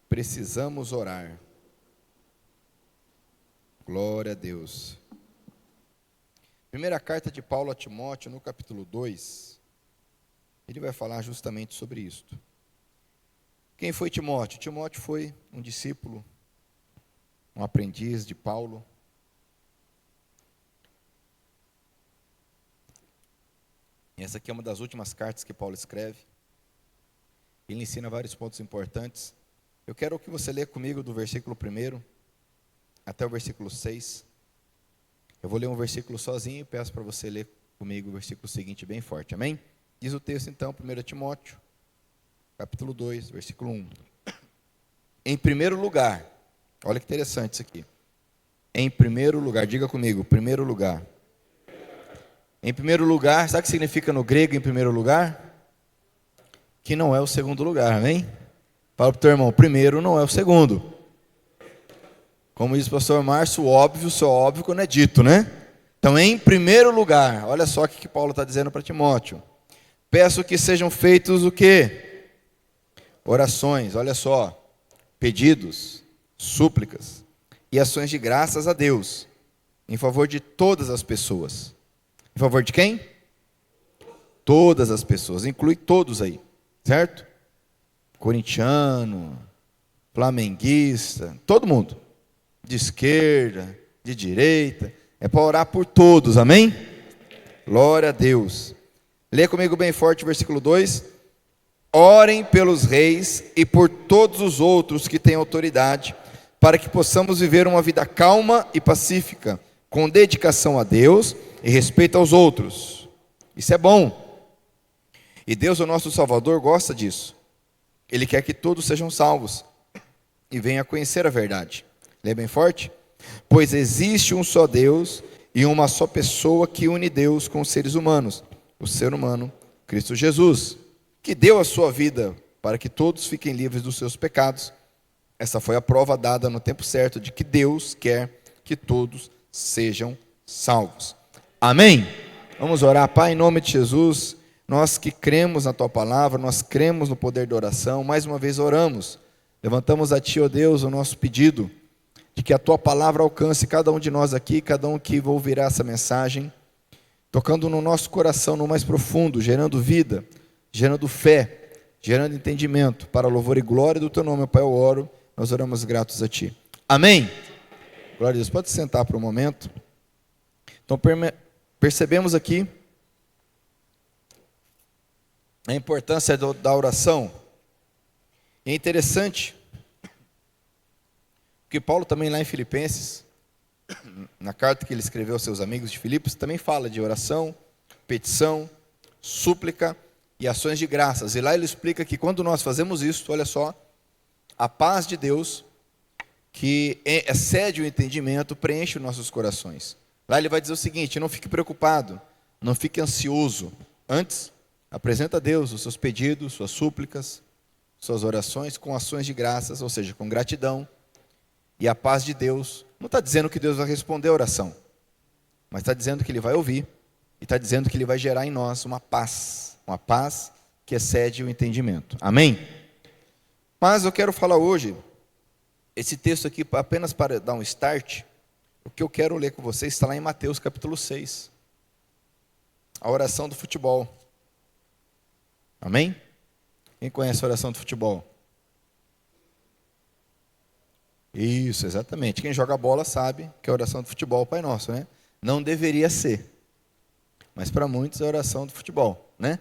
Precisamos orar. Glória a Deus. Primeira carta de Paulo a Timóteo, no capítulo 2, ele vai falar justamente sobre isto. Quem foi Timóteo? Timóteo foi um discípulo, um aprendiz de Paulo. Essa aqui é uma das últimas cartas que Paulo escreve. Ele ensina vários pontos importantes. Eu quero que você leia comigo do versículo 1 até o versículo 6. Eu vou ler um versículo sozinho e peço para você ler comigo o versículo seguinte bem forte. Amém? Diz o texto então, 1 Timóteo, capítulo 2, versículo 1. Em primeiro lugar, olha que interessante isso aqui. Em primeiro lugar, diga comigo, primeiro lugar. Em primeiro lugar, sabe o que significa no grego em primeiro lugar? Que não é o segundo lugar, amém? Fala para o teu irmão, primeiro não é o segundo. Como diz o pastor Márcio, óbvio, só óbvio quando é dito, né? Então, em primeiro lugar, olha só o que Paulo está dizendo para Timóteo. Peço que sejam feitos o quê? Orações, olha só. Pedidos, súplicas e ações de graças a Deus, em favor de todas as pessoas. Em favor de quem? Todas as pessoas, inclui todos aí, certo? Corintiano, flamenguista, todo mundo. De esquerda, de direita, é para orar por todos, amém? Glória a Deus. Lê comigo bem forte o versículo 2. Orem pelos reis e por todos os outros que têm autoridade, para que possamos viver uma vida calma e pacífica, com dedicação a Deus e respeito aos outros. Isso é bom. E Deus, o nosso Salvador, gosta disso. Ele quer que todos sejam salvos e venham a conhecer a verdade. Lê bem forte. Pois existe um só Deus e uma só pessoa que une Deus com os seres humanos, o ser humano, Cristo Jesus, que deu a sua vida para que todos fiquem livres dos seus pecados. Essa foi a prova dada no tempo certo de que Deus quer que todos sejam salvos. Amém? Vamos orar. Pai, em nome de Jesus, nós que cremos na Tua palavra, nós cremos no poder da oração, mais uma vez oramos, levantamos a Ti, ó Deus, o nosso pedido, de que a Tua palavra alcance cada um de nós aqui, cada um que ouvirá essa mensagem, tocando no nosso coração, no mais profundo, gerando vida, gerando fé, gerando entendimento, para louvor e glória do Teu nome, Pai, eu oro, nós oramos gratos a Ti. Amém? Glória a Deus. Pode sentar por um momento. Então, percebemos aqui a importância da oração. E é interessante que Paulo também lá em Filipenses, na carta que ele escreveu aos seus amigos de Filipos, também fala de oração, petição, súplica e ações de graças. E lá ele explica que quando nós fazemos isso, olha só, a paz de Deus, que excede o entendimento, preenche os nossos corações. Lá ele vai dizer o seguinte: não fique preocupado, não fique ansioso. Antes, apresenta a Deus os seus pedidos, suas súplicas, suas orações com ações de graças, ou seja, com gratidão. E a paz de Deus, não está dizendo que Deus vai responder a oração, mas está dizendo que Ele vai ouvir, e está dizendo que Ele vai gerar em nós uma paz que excede o entendimento. Amém? Mas eu quero falar hoje, esse texto aqui, apenas para dar um start, o que eu quero ler com vocês está lá em Mateus capítulo 6, a oração do futebol. Amém? Quem conhece a oração do futebol? Isso, exatamente. Quem joga bola sabe que a oração do futebol é o Pai Nosso, né? Não deveria ser, mas para muitos é a oração do futebol, né?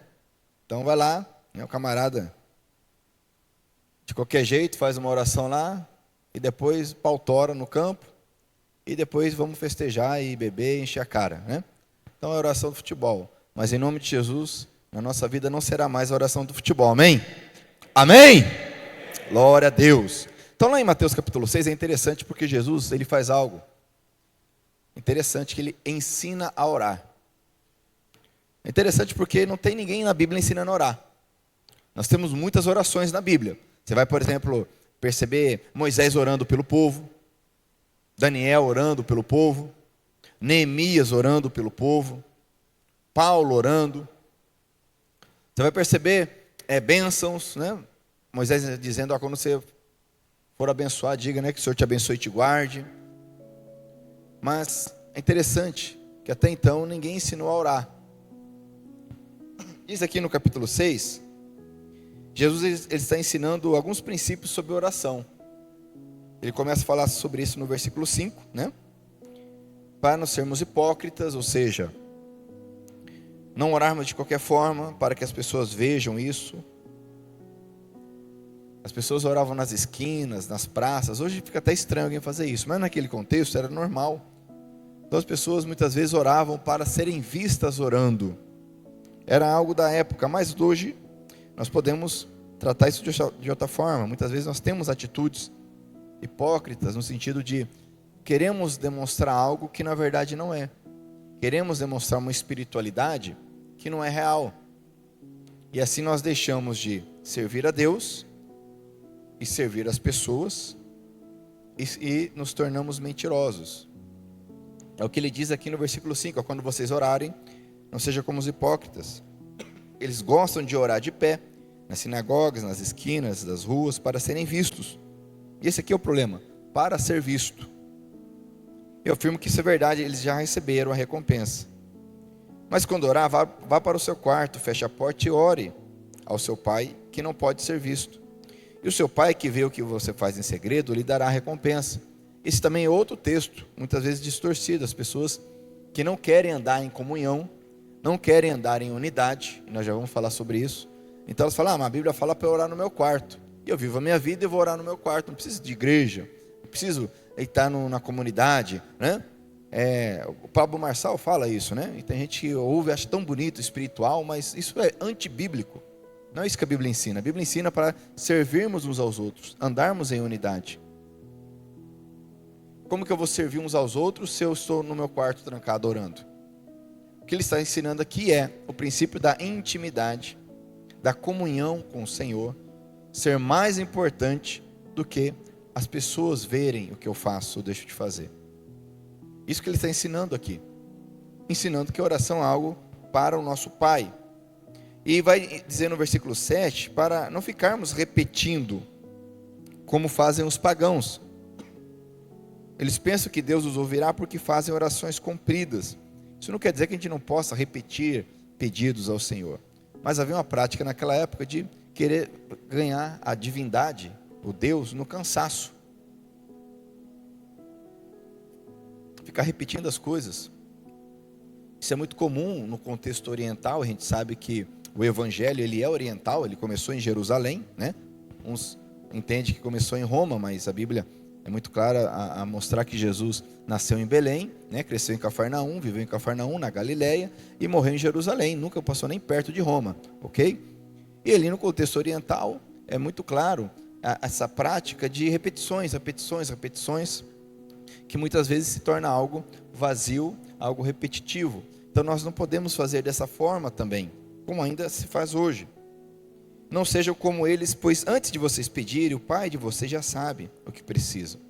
Então vai lá, né, o camarada, de qualquer jeito, faz uma oração lá, e depois pautora no campo, e depois vamos festejar e beber e encher a cara, né? Então é a oração do futebol. Mas em nome de Jesus, na nossa vida não será mais a oração do futebol, amém? Amém? Glória a Deus. Então lá em Mateus capítulo 6 é interessante porque Jesus, ele faz algo interessante, que ele ensina a orar. É interessante porque não tem ninguém na Bíblia ensinando a orar. Nós temos muitas orações na Bíblia. Você vai, por exemplo, perceber Moisés orando pelo povo, Daniel orando pelo povo, Neemias orando pelo povo, Paulo orando. Você vai perceber bênçãos, né? Moisés dizendo, quando você for abençoar, diga, né, que o Senhor te abençoe e te guarde. Mas é interessante que até então ninguém ensinou a orar. Diz aqui no capítulo 6, Jesus ele está ensinando alguns princípios sobre oração. Ele começa a falar sobre isso no versículo 5, né? Para não sermos hipócritas, ou seja, não orarmos de qualquer forma, para que as pessoas vejam isso. As pessoas oravam nas esquinas, nas praças. Hoje fica até estranho alguém fazer isso, mas naquele contexto era normal. Então as pessoas muitas vezes oravam para serem vistas orando. Era algo da época, mas hoje nós podemos tratar isso de outra forma. Muitas vezes nós temos atitudes hipócritas, no sentido de queremos demonstrar algo que na verdade não é. Queremos demonstrar uma espiritualidade que não é real. E assim nós deixamos de servir a Deus e servir as pessoas e nos tornamos mentirosos. É o que ele diz aqui no versículo 5, quando vocês orarem, não seja como os hipócritas. Eles gostam de orar de pé, nas sinagogas, nas esquinas das ruas, para serem vistos. E esse aqui é o problema, para ser visto. Eu afirmo que isso é verdade, eles já receberam a recompensa. Mas quando orar, vá para o seu quarto, feche a porta e ore ao seu pai, que não pode ser visto. E o seu pai, que vê o que você faz em segredo, lhe dará a recompensa. Esse também é outro texto, muitas vezes distorcido. As pessoas que não querem andar em comunhão, não querem andar em unidade, e nós já vamos falar sobre isso. Então elas falam, mas a Bíblia fala para eu orar no meu quarto. E eu vivo a minha vida e vou orar no meu quarto, não preciso de igreja, não preciso estar na comunidade, né? O Pablo Marçal fala isso, né? E tem gente que ouve, acha tão bonito, espiritual, mas isso é antibíblico. Não é isso que a Bíblia ensina. A Bíblia ensina para servirmos uns aos outros, andarmos em unidade. Como que eu vou servir uns aos outros se eu estou no meu quarto trancado orando? O que ele está ensinando aqui é o princípio da intimidade, da comunhão com o Senhor, ser mais importante do que as pessoas verem o que eu faço ou deixo de fazer. Isso que ele está ensinando aqui. Ensinando que a oração é algo para o nosso Pai. E vai dizer no versículo 7, para não ficarmos repetindo como fazem os pagãos. Eles pensam que Deus os ouvirá porque fazem orações compridas. Isso não quer dizer que a gente não possa repetir pedidos ao Senhor. Mas havia uma prática naquela época de querer ganhar a divindade, o Deus, no cansaço. Ficar repetindo as coisas. Isso é muito comum no contexto oriental. A gente sabe que o evangelho ele é oriental, ele começou em Jerusalém, né? Uns entendem que começou em Roma, mas a Bíblia é muito clara a mostrar que Jesus nasceu em Belém, né? Cresceu em Cafarnaum, viveu em Cafarnaum, na Galileia, e morreu em Jerusalém, nunca passou nem perto de Roma, ok? E ali no contexto oriental é muito claro essa prática de repetições, que muitas vezes se torna algo vazio, algo repetitivo. Então nós não podemos fazer dessa forma também, como ainda se faz hoje. Não sejam como eles, pois antes de vocês pedirem, o Pai de vocês já sabe o que precisam.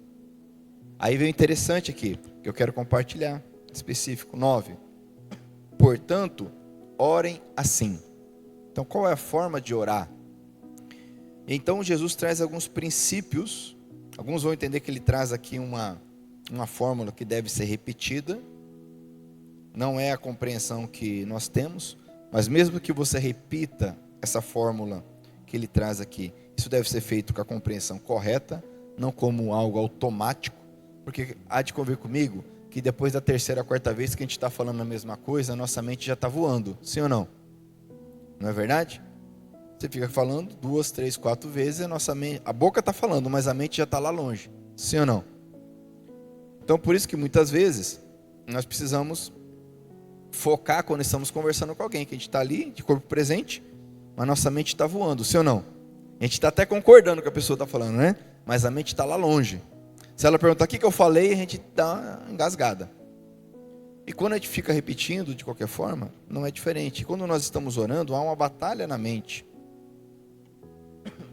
Aí vem o interessante aqui, que eu quero compartilhar, específico, 9. Portanto, orem assim. Então, qual é a forma de orar? Então, Jesus traz alguns princípios. Alguns vão entender que ele traz aqui uma fórmula que deve ser repetida. Não é a compreensão que nós temos, mas mesmo que você repita essa fórmula que ele traz aqui, isso deve ser feito com a compreensão correta, não como algo automático, porque há de convir comigo que depois da terceira, quarta vez que a gente está falando a mesma coisa, a nossa mente já está voando, sim ou não? Não é verdade? Você fica falando 2, 3, 4 vezes, a boca está falando, mas a mente já está lá longe, sim ou não? Então por isso que muitas vezes nós precisamos focar quando estamos conversando com alguém, que a gente está ali de corpo presente, mas nossa mente está voando, sim ou não? A gente está até concordando com o que a pessoa está falando, né? Mas a mente está lá longe. Se ela perguntar o que eu falei, a gente está engasgada. E quando a gente fica repetindo de qualquer forma, não é diferente. Quando nós estamos orando, há uma batalha na mente.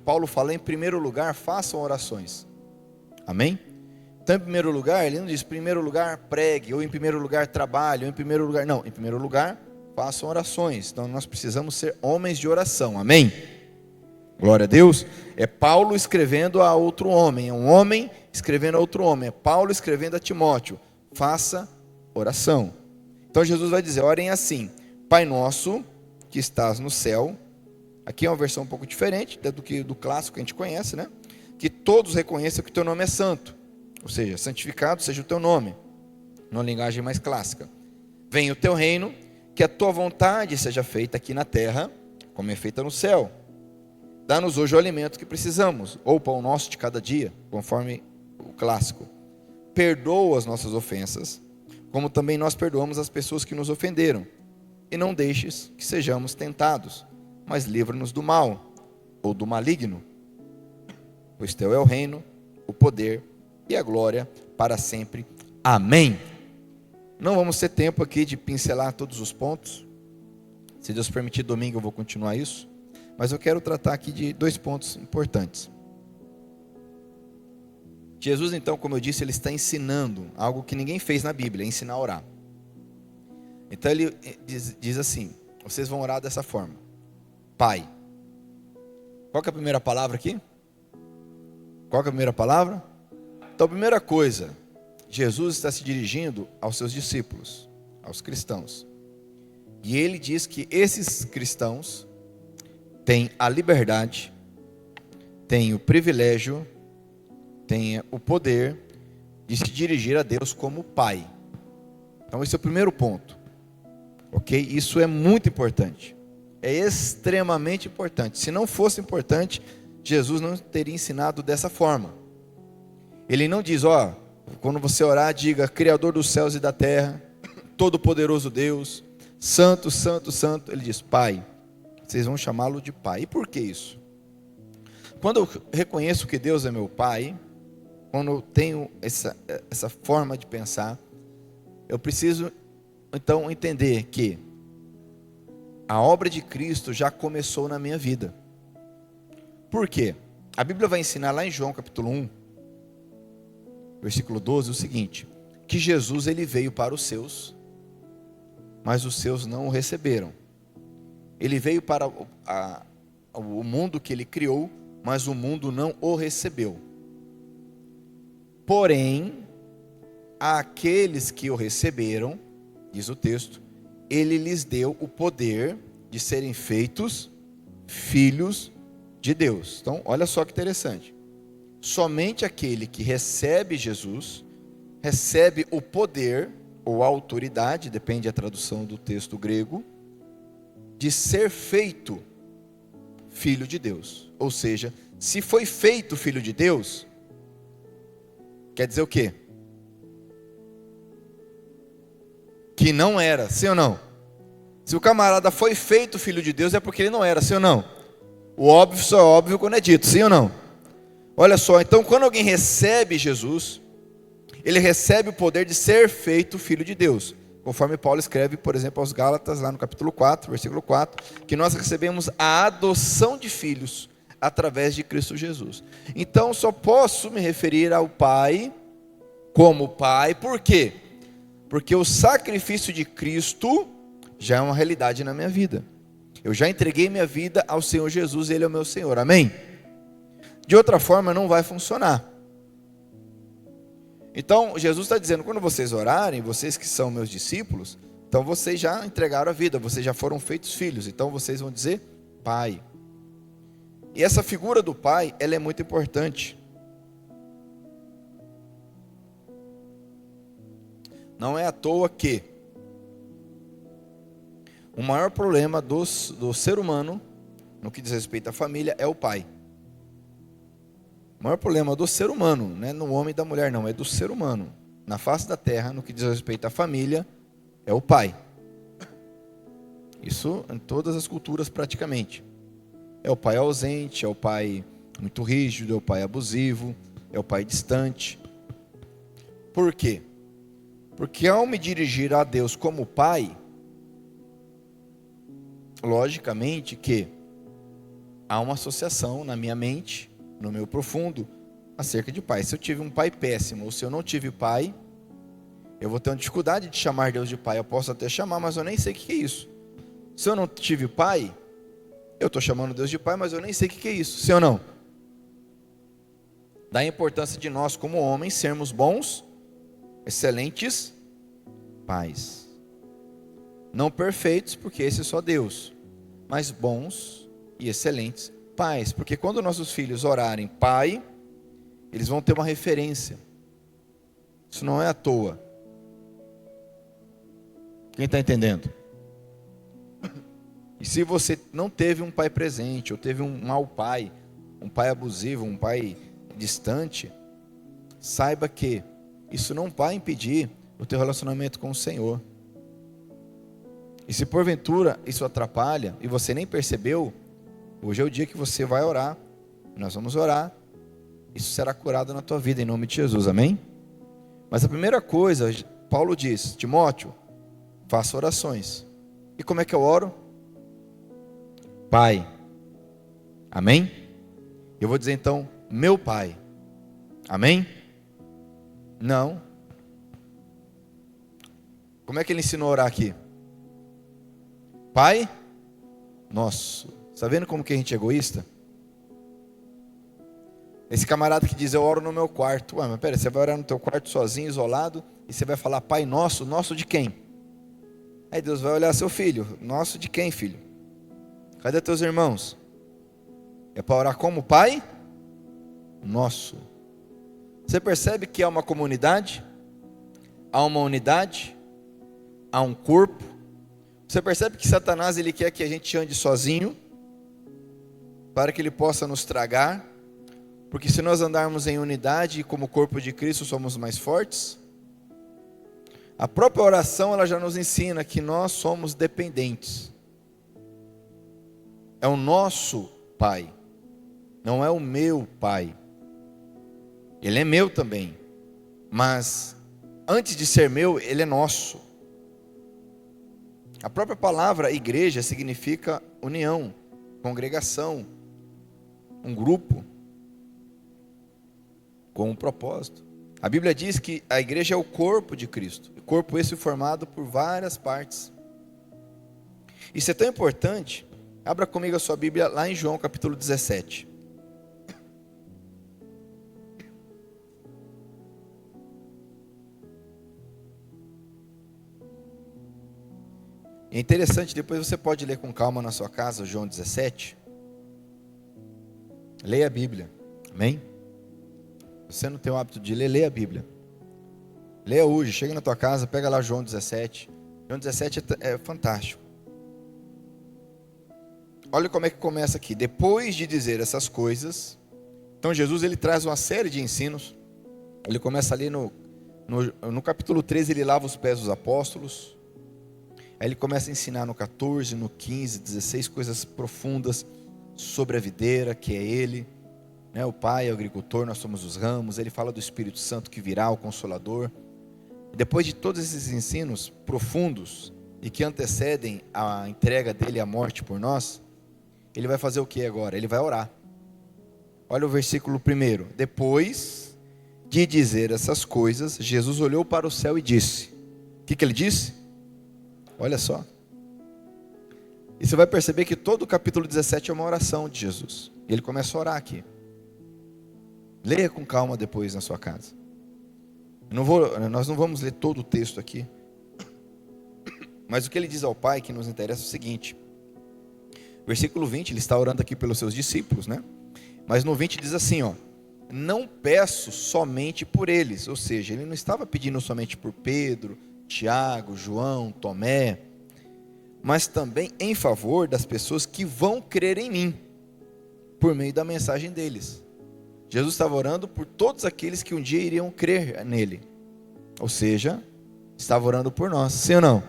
Paulo fala, em primeiro lugar, façam orações. Amém? Então, em primeiro lugar, ele não diz, em primeiro lugar, pregue, ou em primeiro lugar, trabalhe, ou em primeiro lugar, não. Em primeiro lugar, façam orações. Então, nós precisamos ser homens de oração. Amém? Glória a Deus. É Paulo escrevendo a outro homem, é um homem escrevendo a outro homem, é Paulo escrevendo a Timóteo. Faça oração. Então Jesus vai dizer, orem assim: Pai nosso que estás no céu. Aqui é uma versão um pouco diferente do clássico que a gente conhece, né? Que todos reconheçam que o teu nome é santo, ou seja, santificado seja o teu nome, numa linguagem mais clássica. Venha o teu reino, que a tua vontade seja feita aqui na terra, como é feita no céu. Dá-nos hoje o alimento que precisamos, ou o pão nosso de cada dia, conforme o clássico. Perdoa as nossas ofensas, como também nós perdoamos as pessoas que nos ofenderam. E não deixes que sejamos tentados, mas livra-nos do mal, ou do maligno. Pois teu é o reino, o poder e a glória para sempre. Amém. Não vamos ter tempo aqui de pincelar todos os pontos. Se Deus permitir, domingo eu vou continuar isso. Mas eu quero tratar aqui de 2 pontos importantes. Jesus, então, como eu disse, ele está ensinando algo que ninguém fez na Bíblia, ensinar a orar. Então ele diz assim, vocês vão orar dessa forma: Pai. Qual que é a primeira palavra aqui? Qual que é a primeira palavra? Então, a primeira coisa, Jesus está se dirigindo aos seus discípulos, aos cristãos. E ele diz que esses cristãos têm a liberdade, têm o privilégio, têm o poder de se dirigir a Deus como Pai. Então esse é o primeiro ponto, ok? Isso é muito importante, é extremamente importante. Se não fosse importante, Jesus não teria ensinado dessa forma. Ele não diz, quando você orar, diga: Criador dos céus e da terra, Todo-Poderoso Deus, Santo, Santo, Santo. Ele diz: Pai. Vocês vão chamá-lo de Pai. E por que isso? Quando eu reconheço que Deus é meu Pai, quando eu tenho essa forma de pensar, eu preciso então entender que a obra de Cristo já começou na minha vida. Por quê? A Bíblia vai ensinar lá em João capítulo 1, versículo 12, o seguinte: que Jesus ele veio para os seus, mas os seus não o receberam. Ele veio para o mundo que ele criou, mas o mundo não o recebeu. Porém, àqueles que o receberam, diz o texto, ele lhes deu o poder de serem feitos filhos de Deus. Então, olha só que interessante. Somente aquele que recebe Jesus, recebe o poder, ou a autoridade, depende da tradução do texto grego, de ser feito filho de Deus. Ou seja, se foi feito filho de Deus, quer dizer o quê? Que não era, sim ou não? Se o camarada foi feito filho de Deus, é porque ele não era, sim ou não? O óbvio só é óbvio quando é dito, sim ou não? Olha só, então quando alguém recebe Jesus, ele recebe o poder de ser feito filho de Deus. Conforme Paulo escreve, por exemplo, aos Gálatas, lá no capítulo 4, versículo 4, que nós recebemos a adoção de filhos através de Cristo Jesus. Então, só posso me referir ao Pai como Pai, por quê? Porque o sacrifício de Cristo já é uma realidade na minha vida. Eu já entreguei minha vida ao Senhor Jesus, Ele é o meu Senhor, amém? De outra forma não vai funcionar. Então, Jesus está dizendo, quando vocês orarem, vocês que são meus discípulos, então vocês já entregaram a vida, vocês já foram feitos filhos, então vocês vão dizer Pai. E essa figura do Pai, ela é muito importante. Não é à toa que o maior problema do ser humano, no que diz respeito à família, é o pai. O maior problema do ser humano, não é no homem e da mulher não, é do ser humano. Na face da terra, no que diz respeito à família, é o pai. Isso em todas as culturas praticamente. É o pai ausente, é o pai muito rígido, é o pai abusivo, é o pai distante. Por quê? Porque ao me dirigir a Deus como pai, logicamente que há uma associação na minha mente, no meu profundo, acerca de pai. Se eu tive um pai péssimo, ou se eu não tive pai, eu vou ter uma dificuldade de chamar Deus de pai. Eu posso até chamar, mas eu nem sei o que é isso. Se eu não tive pai, Eu estou chamando Deus de pai, mas eu nem sei o que é isso, sim ou não? Da importância de nós como homens sermos bons, excelentes pais. Não perfeitos, porque esse é só Deus, mas bons e excelentes pais. Porque quando nossos filhos orarem pai, eles vão ter uma referência. Isso não é à toa. Quem está entendendo? E se você não teve um pai presente, ou teve um mau pai, um pai abusivo, um pai distante, saiba que isso não vai impedir o teu relacionamento com o Senhor. E se porventura isso atrapalha e você nem percebeu, hoje é o dia que você vai orar. Nós vamos orar. Isso será curado na tua vida em nome de Jesus, amém? Mas a primeira coisa, Paulo diz: Timóteo, faça orações. E como é que eu oro? Pai. Amém? Eu vou dizer então, meu pai. Amém? Não. Como é que ele ensinou a orar aqui? Pai nosso. Está vendo como que a gente é egoísta? Esse camarada que diz, eu oro no meu quarto. Ué, mas pera, você vai orar no teu quarto sozinho, isolado, e você vai falar, Pai nosso, nosso de quem? Aí Deus vai olhar seu filho, nosso de quem, filho? Cadê teus irmãos? É para orar como Pai nosso. Você percebe que há uma comunidade, há uma unidade, há um corpo. Você percebe que Satanás ele quer que a gente ande sozinho, para que ele possa nos tragar, porque se nós andarmos em unidade, como corpo de Cristo, somos mais fortes. A própria oração ela já nos ensina que nós somos dependentes. É o nosso Pai, não é o meu Pai. Ele é meu também, mas antes de ser meu, ele é nosso. A própria palavra igreja significa união, congregação, um grupo com um propósito. A Bíblia diz que a igreja é o corpo de Cristo, o corpo esse formado por várias partes. Isso é tão importante. Abra comigo a sua Bíblia lá em João capítulo 17. É interessante, depois você pode ler com calma na sua casa, João 17. Leia a Bíblia, amém? Se você não tem o hábito de ler, leia a Bíblia. Leia hoje, chega na tua casa, pega lá João 17. João 17 é fantástico. Olha como é que começa aqui. Depois de dizer essas coisas, então Jesus ele traz uma série de ensinos. Ele começa ali no capítulo 13, ele lava os pés dos apóstolos. Aí ele começa a ensinar no 14, no 15, 16, coisas profundas sobre a videira, que é ele, né? O Pai é o agricultor, nós somos os ramos. Ele fala do Espírito Santo que virá, o Consolador. Depois de todos esses ensinos profundos e que antecedem a entrega dele à morte por nós, ele vai fazer o que agora? Ele vai orar. Olha o versículo 1. Depois de dizer essas coisas, Jesus olhou para o céu e disse. O que ele disse? Olha só. E você vai perceber que todo o capítulo 17 é uma oração de Jesus. E ele começa a orar aqui. Leia com calma depois na sua casa. Nós não vamos ler todo o texto aqui. Mas o que ele diz ao Pai que nos interessa é o seguinte. Versículo 20, ele está orando aqui pelos seus discípulos, né? Mas no 20 diz assim, ó. Não peço somente por eles. Ou seja, ele não estava pedindo somente por Pedro, Tiago, João, Tomé, mas também em favor das pessoas que vão crer em mim, por meio da mensagem deles. Jesus estava orando por todos aqueles que um dia iriam crer nele, ou seja, estava orando por nós, sim ou não?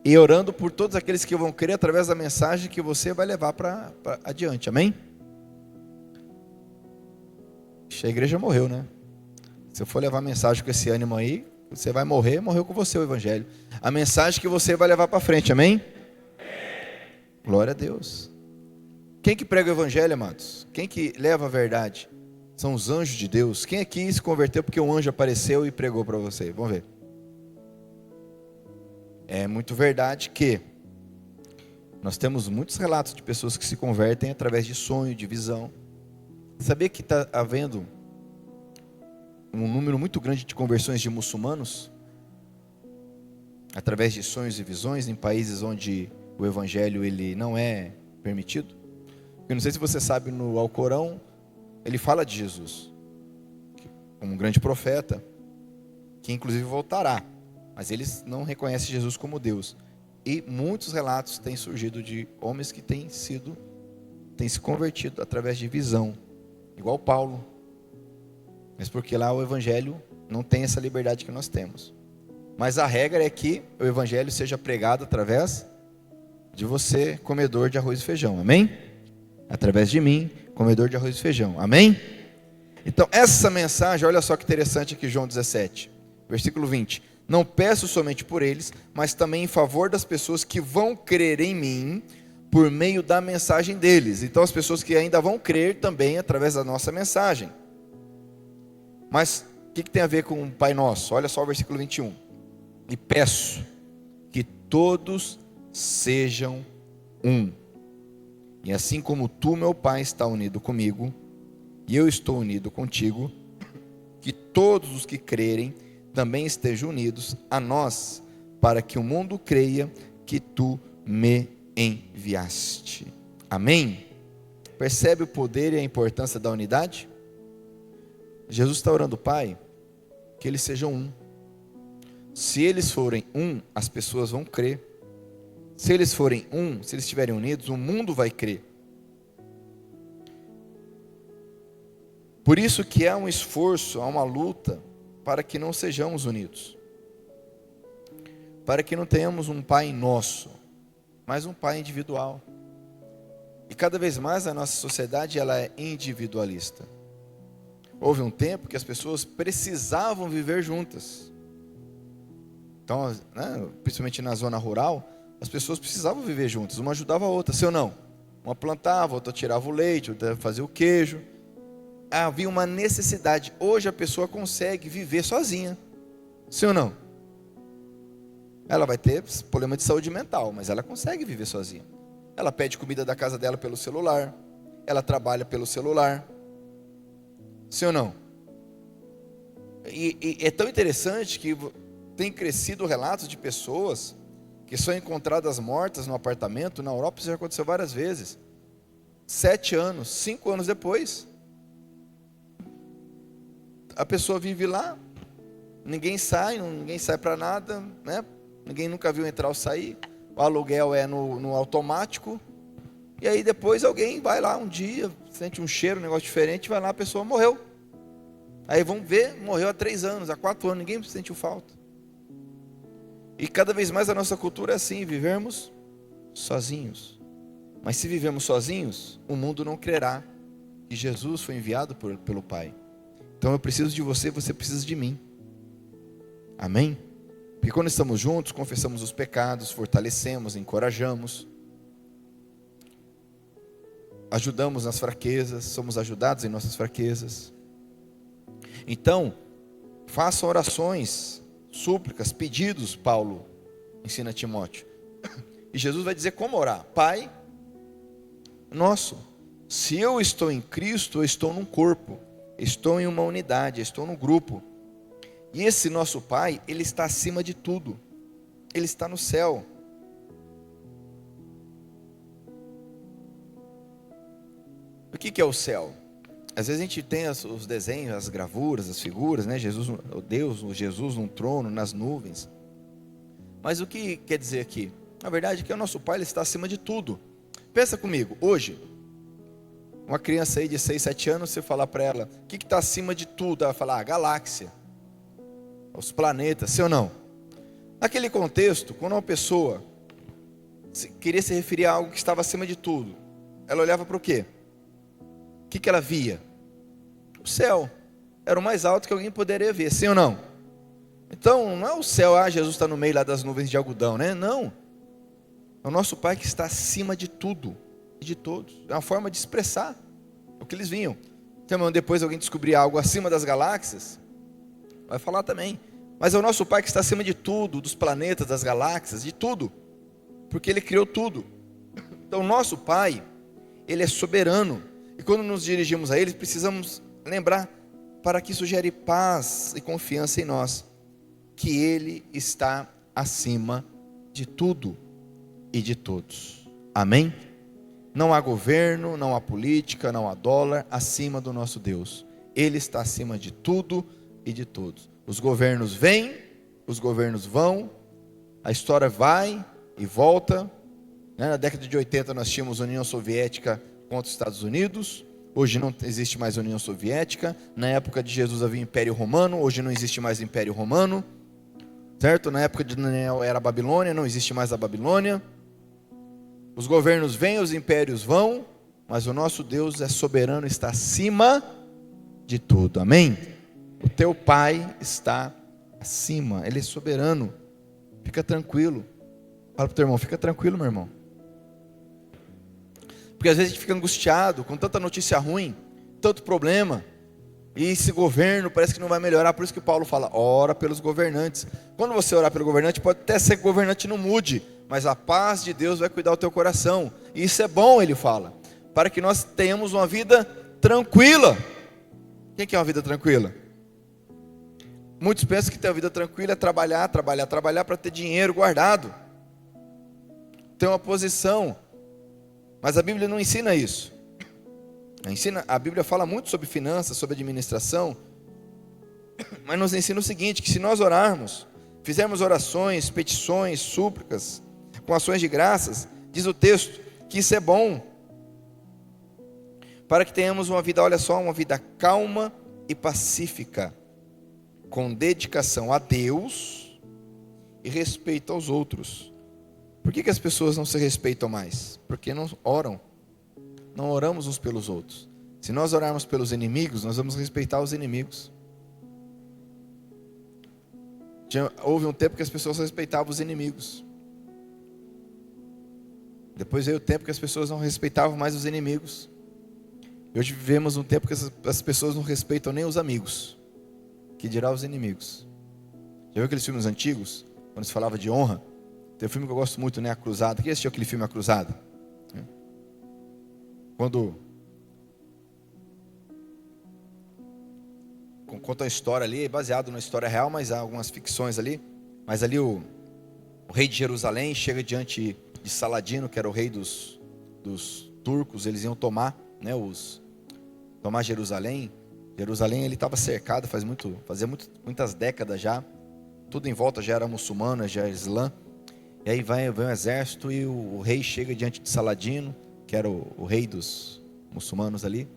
E orando por todos aqueles que vão crer através da mensagem que você vai levar para adiante, amém? A igreja morreu, né? Se eu for levar mensagem com esse ânimo aí, você vai morrer, morreu com você o evangelho. A mensagem que você vai levar para frente, amém? Glória a Deus. Quem que prega o evangelho, amados? Quem que leva a verdade? São os anjos de Deus. Quem aqui se converteu porque um anjo apareceu e pregou para você? Vamos ver. É muito verdade que Nós temos muitos relatos de pessoas que se convertem através de sonho, de visão. Sabia que está havendo um número muito grande de conversões de muçulmanos através de sonhos e visões em países onde o evangelho ele não é permitido? Eu não sei se você sabe, no Alcorão ele fala de Jesus como um grande profeta, que inclusive voltará, mas eles não reconhecem Jesus como Deus. E muitos relatos têm surgido de homens que têm se convertido através de visão, igual Paulo, mas porque lá o evangelho não tem essa liberdade que nós temos. Mas a regra é que o evangelho seja pregado através de você, comedor de arroz e feijão, amém? Através de mim, comedor de arroz e feijão, amém? Então essa mensagem, olha só que interessante aqui, João 17, versículo 20. Não peço somente por eles, mas também em favor das pessoas que vão crer em mim por meio da mensagem deles. Então as pessoas que ainda vão crer também através da nossa mensagem. Mas o que tem a ver com o Pai Nosso? Olha só o versículo 21. E peço que todos sejam um. E assim como tu, meu Pai, está unido comigo, e eu estou unido contigo, que todos os que crerem também estejam unidos a nós, para que o mundo creia que tu me enviaste. Amém? Percebe o poder e a importância da unidade? Jesus está orando, Pai, que eles sejam um. Se eles forem um, as pessoas vão crer. Se eles forem um, se eles estiverem unidos, o mundo vai crer. Por isso que há um esforço, há uma luta para que não sejamos unidos, para que não tenhamos um Pai nosso, mas um Pai individual. E cada vez mais a nossa sociedade ela é individualista. Houve um tempo que as pessoas precisavam viver juntas. Então, né, principalmente na zona rural, as pessoas precisavam viver juntas, uma ajudava a outra, sim ou não? Uma plantava, outra tirava o leite, outra fazia o queijo. Havia uma necessidade. Hoje a pessoa consegue viver sozinha, sim ou não? Ela vai ter problema de saúde mental, mas ela consegue viver sozinha. Ela pede comida da casa dela pelo celular, ela trabalha pelo celular, sim ou não? E é tão interessante que tem crescido relatos de pessoas que são encontradas mortas no apartamento. Na Europa isso já aconteceu várias vezes. 7 anos, 5 anos depois, a pessoa vive lá, ninguém sai para nada, né? Ninguém nunca viu entrar ou sair, o aluguel é no automático, e aí depois alguém vai lá um dia, sente um cheiro, um negócio diferente, vai lá, a pessoa morreu. Aí vão ver, morreu há 3 anos, há 4 anos, ninguém sentiu falta. E cada vez mais a nossa cultura é assim, vivermos sozinhos. Mas se vivemos sozinhos, o mundo não crerá que Jesus foi enviado pelo Pai. Então eu preciso de você, você precisa de mim. Amém? Porque quando estamos juntos, confessamos os pecados, fortalecemos, encorajamos, ajudamos nas fraquezas, somos ajudados em nossas fraquezas. Então, façam orações, súplicas, pedidos, Paulo ensina a Timóteo. E Jesus vai dizer como orar. Pai nosso, se eu estou em Cristo, eu estou num corpo, estou em uma unidade, estou num grupo. E esse nosso Pai, Ele está acima de tudo. Ele está no céu. O que é o céu? Às vezes a gente tem os desenhos, as gravuras, as figuras, né? Jesus, o Deus, o Jesus num trono, nas nuvens. Mas o que quer dizer aqui? Na verdade é que o nosso Pai Ele está acima de tudo. Pensa comigo, hoje, uma criança aí de 6, 7 anos, você falar para ela, o que está acima de tudo? Ela vai falar, a galáxia, os planetas, sim ou não? Naquele contexto, quando uma pessoa queria se referir a algo que estava acima de tudo, ela olhava para o quê? O que ela via? O céu. Era o mais alto que alguém poderia ver, sim ou não? Então, não é o céu, Jesus está no meio lá das nuvens de algodão, né? Não. É o nosso Pai que está acima de tudo e de todos. É uma forma de expressar o que eles vinham. Então, depois alguém descobrir algo acima das galáxias, vai falar também. Mas é o nosso Pai que está acima de tudo, dos planetas, das galáxias, de tudo. Porque Ele criou tudo. Então, nosso Pai, Ele é soberano. E quando nos dirigimos a Ele, precisamos lembrar, para que isso gere paz e confiança em nós, que Ele está acima de tudo e de todos. Amém? Não há governo, não há política, não há dólar acima do nosso Deus. Ele está acima de tudo e de todos. Os governos vêm, os governos vão, a história vai e volta. Na década de 80 nós tínhamos a União Soviética contra os Estados Unidos. Hoje não existe mais União Soviética. Na época de Jesus havia Império Romano. Hoje não existe mais Império Romano. Certo? Na época de Daniel era a Babilônia. Não existe mais a Babilônia. Os governos vêm, os impérios vão. Mas o nosso Deus é soberano, está acima de tudo. Amém? O teu Pai está acima. Ele é soberano. Fica tranquilo. Fala para o teu irmão, fica tranquilo, meu irmão. Porque às vezes a gente fica angustiado com tanta notícia ruim, tanto problema, e esse governo parece que não vai melhorar. Por isso que Paulo fala, ora pelos governantes. Quando você orar pelo governante, pode até ser que o governante não mude, mas a paz de Deus vai cuidar do teu coração. E isso é bom, ele fala, para que nós tenhamos uma vida tranquila. O que é uma vida tranquila? Muitos pensam que ter uma vida tranquila é trabalhar para ter dinheiro guardado, ter uma posição. Mas a Bíblia não ensina isso. A Bíblia fala muito sobre finanças, sobre administração, mas nos ensina o seguinte, que se nós orarmos, fizermos orações, petições, súplicas, com ações de graças, diz o texto, que isso é bom, para que tenhamos uma vida, olha só, uma vida calma e pacífica, com dedicação a Deus e respeito aos outros. Por que as pessoas não se respeitam mais? Porque não oram. Não oramos uns pelos outros. Se nós orarmos pelos inimigos, nós vamos respeitar os inimigos. Houve um tempo que as pessoas respeitavam os inimigos. Depois veio o tempo que as pessoas não respeitavam mais os inimigos. E hoje vivemos um tempo que as pessoas não respeitam nem os amigos, que dirá os inimigos. Já viu aqueles filmes antigos, quando se falava de honra? Tem um filme que eu gosto muito, né? A Cruzada. Quem assistiu aquele filme A Cruzada? Quando conta a história ali, baseado na história real, mas há algumas ficções ali. Mas ali o rei de Jerusalém chega diante de Saladino, que era o rei dos turcos. Eles iam tomar, né, tomar Jerusalém. Jerusalém ele estava cercado fazia muitas décadas já. Tudo em volta já era muçulmano, já era islã. E aí vem um exército e o rei chega diante de Saladino, que era o rei dos muçulmanos ali.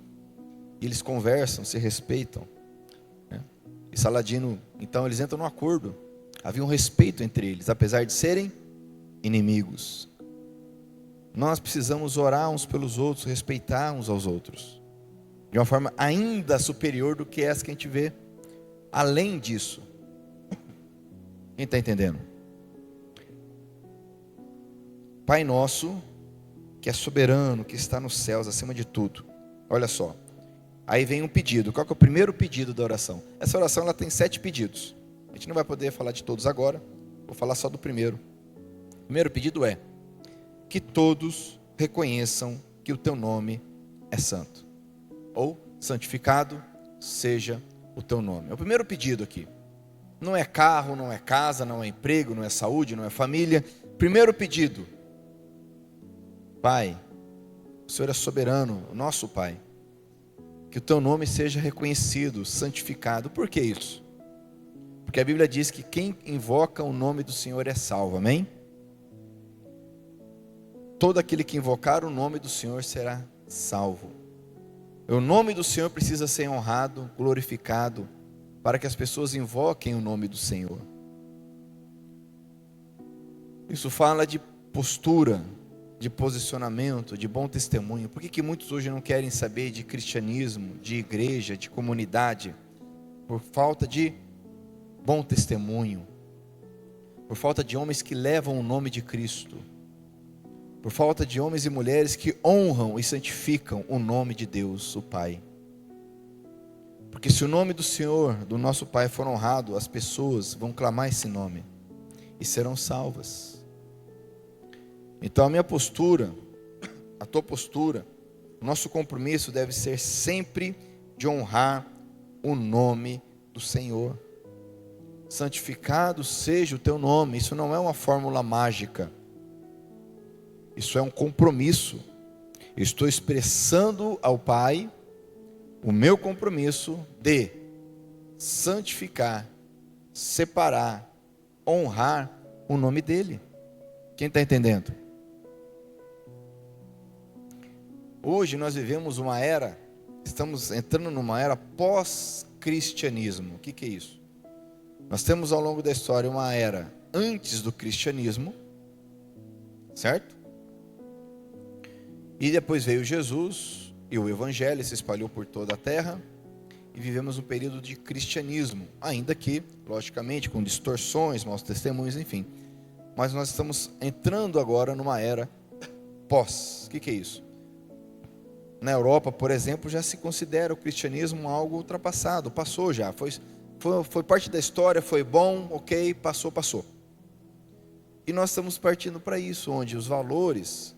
E eles conversam, se respeitam, né? E Saladino, então eles entram num acordo. Havia um respeito entre eles, apesar de serem inimigos. Nós precisamos orar uns pelos outros, respeitar uns aos outros, de uma forma ainda superior do que essa que a gente vê. Além disso, quem está entendendo? Pai nosso, que é soberano, que está nos céus, acima de tudo. Olha só, aí vem um pedido. Qual que é o primeiro pedido da oração? Essa oração ela tem 7 pedidos. A gente não vai poder falar de todos agora, vou falar só do primeiro. O primeiro pedido é que todos reconheçam que o teu nome é santo, ou santificado seja o teu nome. É o primeiro pedido aqui. Não é carro, não é casa, não é emprego, não é saúde, não é família. Primeiro pedido: Pai, o Senhor é soberano, o nosso Pai, que o teu nome seja reconhecido, santificado. Por que isso? Porque a Bíblia diz que quem invoca o nome do Senhor é salvo, amém? Todo aquele que invocar o nome do Senhor será salvo. O nome do Senhor precisa ser honrado, glorificado, para que as pessoas invoquem o nome do Senhor. Isso fala de postura, de posicionamento, de bom testemunho. Por que muitos hoje não querem saber de cristianismo, de igreja, de comunidade? Por falta de bom testemunho, por falta de homens que levam o nome de Cristo, por falta de homens e mulheres que honram e santificam o nome de Deus, o Pai. Porque se o nome do Senhor, do nosso Pai, for honrado, as pessoas vão clamar esse nome e serão salvas. Então a minha postura tua postura, nosso compromisso deve ser sempre de honrar o nome do Senhor. Santificado seja o teu nome. Isso não é uma fórmula mágica. Isso é um compromisso. Eu estou expressando ao Pai o meu compromisso de santificar, separar, honrar o nome dEle. Quem está entendendo? Hoje nós vivemos uma era, estamos entrando numa era pós-cristianismo. O que é isso? Nós temos ao longo da história uma era antes do cristianismo, certo? E depois veio Jesus e o evangelho se espalhou por toda a terra e vivemos um período de cristianismo, ainda que, logicamente, com distorções, maus testemunhos, enfim. Mas nós estamos entrando agora numa era pós. O que é isso? Na Europa, por exemplo, já se considera o cristianismo algo ultrapassado, passou já, foi parte da história, foi bom, ok, passou. E nós estamos partindo para isso, onde os valores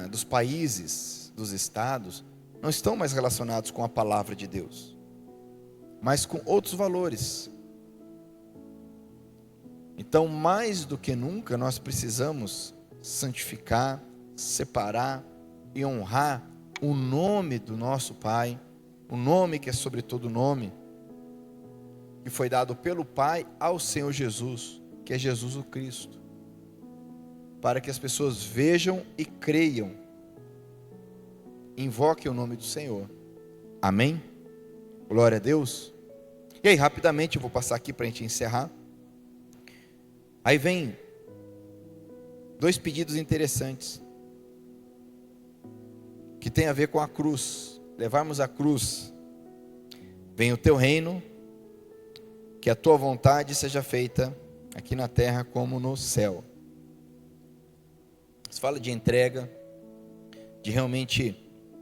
dos países, dos estados, não estão mais relacionados com a palavra de Deus, mas com outros valores. Então, mais do que nunca, nós precisamos santificar, separar e honrar o nome do nosso Pai, o nome que é sobre todo nome, que foi dado pelo Pai ao Senhor Jesus, que é Jesus o Cristo, para que as pessoas vejam e creiam, invoquem o nome do Senhor. Amém? Glória a Deus. E aí, rapidamente, eu vou passar aqui para a gente encerrar. Aí vem 2 pedidos interessantes, que tem a ver com a cruz, levarmos a cruz. Venha o teu reino, que a tua vontade seja feita aqui na terra como no céu. Isso fala de entrega, de realmente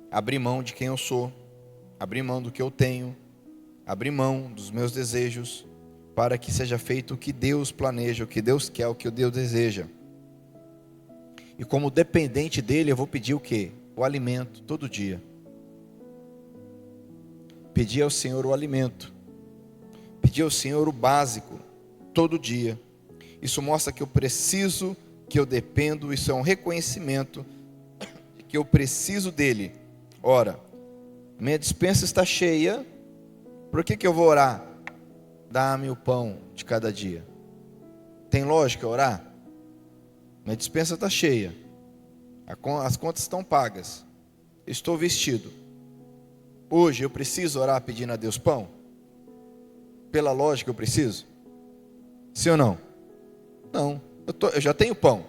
abrir mão de quem eu sou, abrir mão do que eu tenho, abrir mão dos meus desejos, para que seja feito o que Deus planeja, o que Deus quer, o que Deus deseja. E como dependente dele, eu vou pedir o quê? O alimento, todo dia. Pedir ao Senhor o alimento. Pedir ao Senhor o básico, todo dia. Isso mostra que eu preciso, que eu dependo, isso é um reconhecimento de que eu preciso dele. Ora, minha despensa está cheia, por que eu vou orar? Dá-me o pão de cada dia. Tem lógica orar? Minha despensa está cheia, as contas estão pagas, estou vestido. Hoje eu preciso orar pedindo a Deus pão? Pela lógica eu preciso? Sim ou não? Não, eu já tenho pão,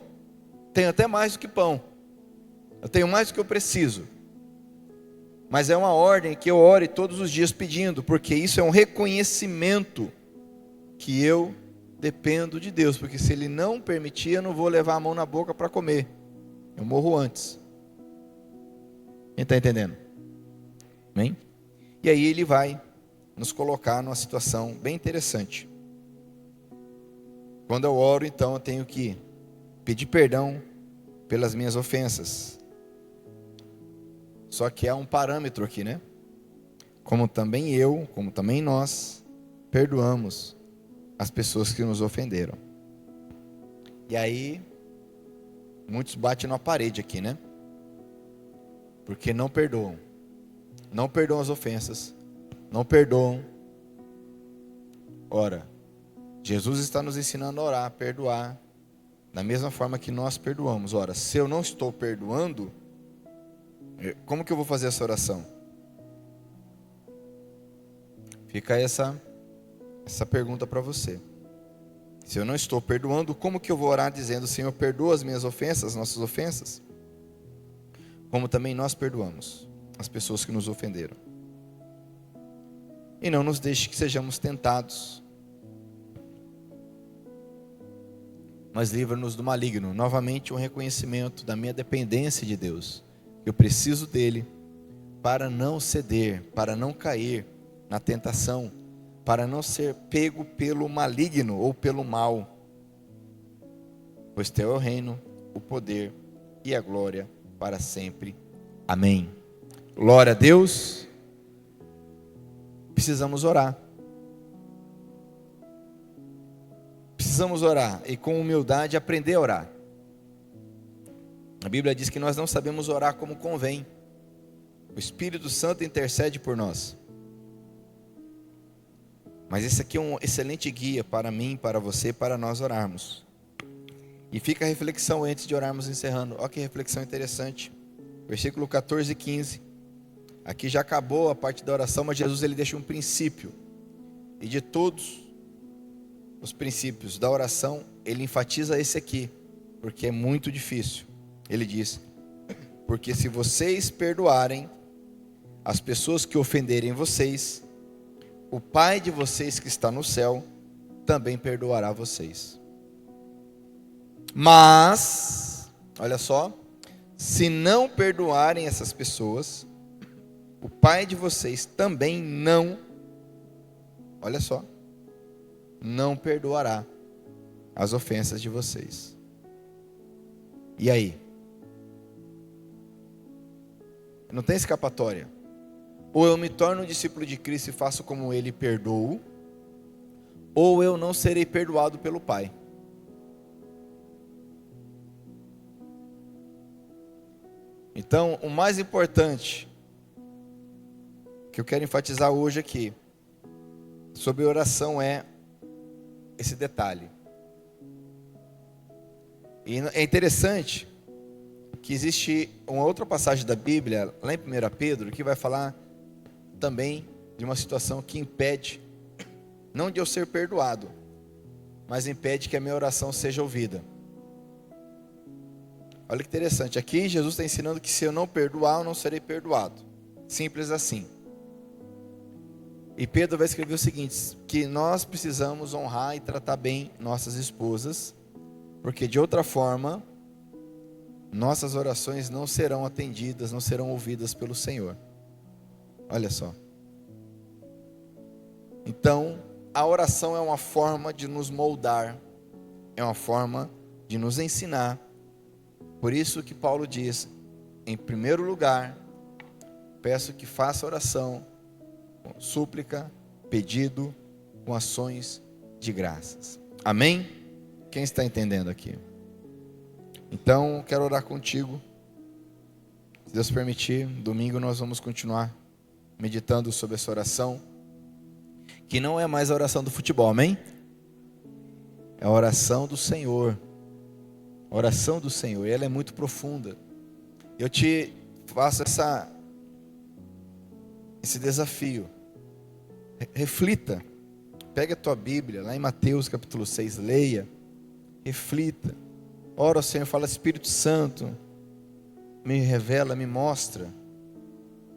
tenho até mais do que pão, eu tenho mais do que eu preciso. Mas é uma ordem que eu ore todos os dias pedindo, porque isso é um reconhecimento que eu dependo de Deus, porque se Ele não permitir, eu não vou levar a mão na boca para comer, eu morro antes. Quem está entendendo? Amém? E aí Ele vai nos colocar numa situação bem interessante. Quando eu oro, então, eu tenho que pedir perdão pelas minhas ofensas. Só que há um parâmetro aqui, né? Como também eu, como também nós, perdoamos as pessoas que nos ofenderam. E aí, muitos batem na parede aqui, né? Porque não perdoam. Não perdoam as ofensas. Não perdoam. Ora, Jesus está nos ensinando a orar, a perdoar, da mesma forma que nós perdoamos. Ora, se eu não estou perdoando, como que eu vou fazer essa oração? Fica essa pergunta para você. Se eu não estou perdoando, como que eu vou orar dizendo: Senhor, perdoa as minhas ofensas, nossas ofensas? Como também nós perdoamos as pessoas que nos ofenderam. E não nos deixe que sejamos tentados, mas livra-nos do maligno. Novamente um reconhecimento da minha dependência de Deus. Eu preciso dele para não ceder, para não cair na tentação, para não ser pego pelo maligno ou pelo mal. Pois teu é o reino, o poder e a glória para sempre. Amém. Glória a Deus. Precisamos orar. Precisamos orar e com humildade aprender a orar. A Bíblia diz que nós não sabemos orar como convém. O Espírito Santo intercede por nós. Mas esse aqui é um excelente guia para mim, para você, para nós orarmos. E fica a reflexão antes de orarmos encerrando. Olha que reflexão interessante. Versículo 14 e 15. Aqui já acabou a parte da oração, mas Jesus ele deixa um princípio. E de todos os princípios da oração, ele enfatiza esse aqui, porque é muito difícil. Ele diz: porque se vocês perdoarem as pessoas que ofenderem vocês, o Pai de vocês que está no céu também perdoará vocês. Mas, olha só, se não perdoarem essas pessoas, o Pai de vocês também não, olha só, não perdoará as ofensas de vocês. E aí? Não tem escapatória. Ou eu me torno um discípulo de Cristo e faço como Ele, perdoo, ou eu não serei perdoado pelo Pai. Então, o mais importante que eu quero enfatizar hoje aqui sobre oração é esse detalhe. E é interessante que existe uma outra passagem da Bíblia, lá em 1 Pedro, que vai falar também de uma situação que impede, não de eu ser perdoado, mas impede que a minha oração seja ouvida. Olha que interessante, aqui Jesus está ensinando que se eu não perdoar, eu não serei perdoado. Simples assim. E Pedro vai escrever o seguinte, que nós precisamos honrar e tratar bem nossas esposas, porque de outra forma, nossas orações não serão atendidas, não serão ouvidas pelo Senhor. Olha só. Então, a oração é uma forma de nos moldar, é uma forma de nos ensinar. Por isso que Paulo diz, em primeiro lugar, peço que faça oração, com súplica, pedido, com ações de graças. Amém? Quem está entendendo aqui? Então, quero orar contigo. Se Deus permitir, domingo nós vamos continuar meditando sobre essa oração, que não é mais a oração do futebol, amém? É a oração do Senhor. A oração do Senhor, e ela é muito profunda. Eu te faço esse desafio. Reflita. Pega a tua Bíblia, lá em Mateus capítulo 6, leia. Reflita. Ora ao Senhor, fala: Espírito Santo, me revela, me mostra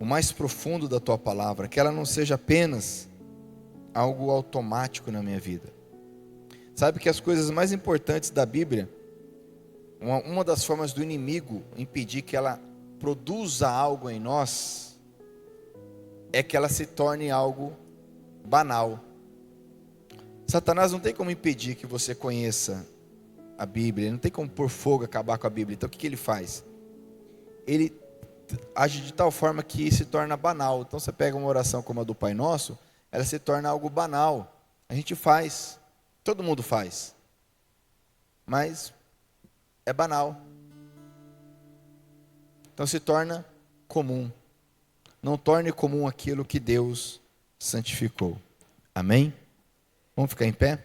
o mais profundo da tua palavra, que ela não seja apenas algo automático na minha vida. Sabe que as coisas mais importantes da Bíblia, uma das formas do inimigo impedir que ela produza algo em nós, é que ela se torne algo banal. Satanás não tem como impedir que você conheça a Bíblia, ele não tem como pôr fogo, acabar com a Bíblia. Então o que ele faz? Ele age de tal forma que se torna banal. Então você pega uma oração como a do Pai Nosso, ela se torna algo banal. A gente faz, todo mundo faz, mas é banal. Então se torna comum. Não torne comum aquilo que Deus santificou. Amém? Vamos ficar em pé?